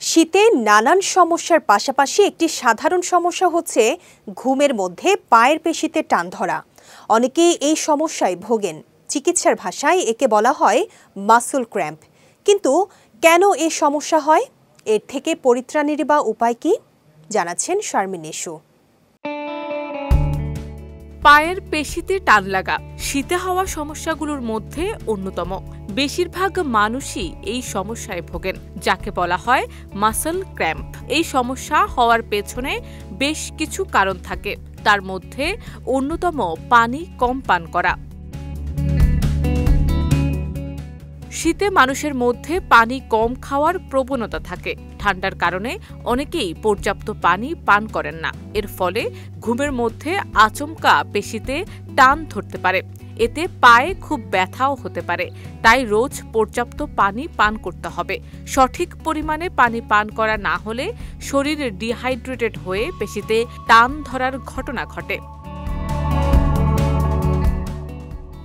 শীতে নানান সমস্যার পাশাপাশি একটি সাধারণ সমস্যা হচ্ছে ঘুমের মধ্যে পায়ের পেশিতে টান ধরা। অনেকেই এই সমস্যায় ভোগেন। চিকিৎসার ভাষায় একে বলা হয় মাসল ক্র্যাম্প। কিন্তু কেন এই সমস্যা হয়, এর থেকে পরিত্রাণের বা উপায় কি, জানাচ্ছেন শারমিন নিশু। পায়ের পেশিতে টান লাগা শীতে হওয়া সমস্যাগুলোর মধ্যে অন্যতম। বেশিরভাগ মানুষই এই সমস্যায় ভোগেন, যাকে বলা হয় মাসল ক্র্যাম্প। এই সমস্যা হওয়ার পেছনে বেশ কিছু কারণ থাকে, তার মধ্যে অন্যতম পানি কম পান করা। শীতে মানুষের মধ্যে পানি কম খাওয়ার প্রবণতা থাকে। ঠান্ডার কারণে অনেকেই পর্যাপ্ত পানি পান করেন না। এর ফলে ঘুমের মধ্যে আচমকা পেশিতে টান ধরতে পারে। এতে পায়ে খুব ব্যথাও হতে পারে। তাই রোজ পর্যাপ্ত পানি পান করতে হবে। সঠিক পরিমাণে পানি পান করা না হলে শরীর ডিহাইড্রেটেড হয়ে পেশিতে টান ধরার ঘটনা ঘটে।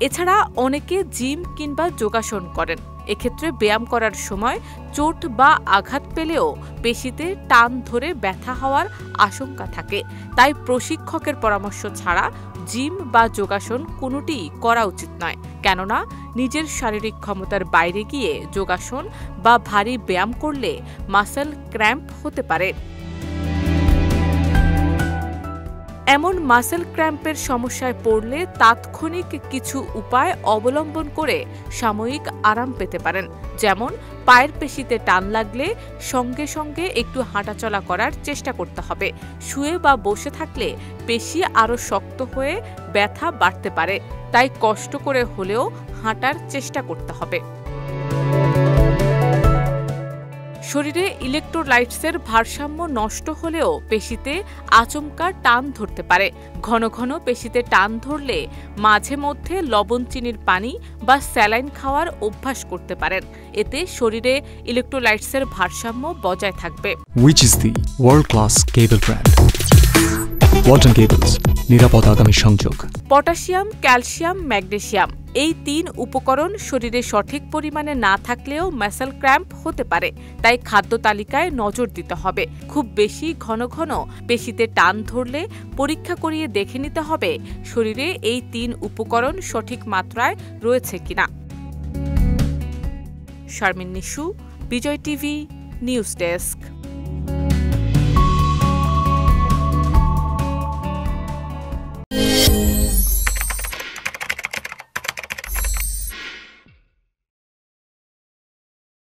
এছাড়া অনেকে জিম কিংবা যোগাসন করেন। এক্ষেত্রে ব্যায়াম করার সময় চোট বা আঘাত পেলেও পেশিতে টান ধরে ব্যথা হওয়ার আশঙ্কা থাকে। তাই প্রশিক্ষকের পরামর্শ ছাড়া জিম বা যোগাসন কোনোটিই করা উচিত নয়, কেননা নিজের শারীরিক ক্ষমতার বাইরে গিয়ে যোগাসন বা ভারী ব্যায়াম করলে মাসল ক্র্যাম্প হতে পারে। এমন মাসল ক্র্যাম্পের সমস্যায় পড়লে তাৎক্ষণিক কিছু উপায় অবলম্বন করে সাময়িক আরাম পেতে পারেন। যেমন পায়ের পেশিতে টান লাগলে সঙ্গে সঙ্গে একটু হাঁটাচলা করার চেষ্টা করতে হবে। শুয়ে বা বসে থাকলে পেশি আরও শক্ত হয়ে ব্যথা বাড়তে পারে, তাই কষ্ট করে হলেও হাঁটার চেষ্টা করতে হবে। শরীরে ইলেকট্রোলাইটসের ভারসাম্য নষ্ট হলেও পেশিতে আচমকা টান ধরতে পারে। ঘন ঘন পেশিতে টান ধরলে মাঝে মধ্যে লবণ চিনির পানি বা স্যালাইন খাওয়ার অভ্যাস করতে পারেন। এতে শরীরে ইলেকট্রোলাইটসের ভারসাম্য বজায় থাকবে। Which is the world-class cable brand? Walton cables, নিরাপদ আগামী সংযোগ। পটাশিয়াম, ক্যালসিয়াম, ম্যাগনেসিয়াম এই 3 উপকরণ শরীরে সঠিক পরিমাণে না থাকলেও মাসল ক্র্যাম্প হতে পারে। তাই খাদ্য তালিকায় নজর দিতে হবে। খুব বেশি ঘন ঘন পেশিতে টান ধরলে পরীক্ষা করিয়ে দেখে নিতে হবে শরীরে এই 3 উপকরণ সঠিক মাত্রায় রয়েছে কিনা। শারমিন নিশু, বিজয় টিভি, নিউজ ডেস্ক।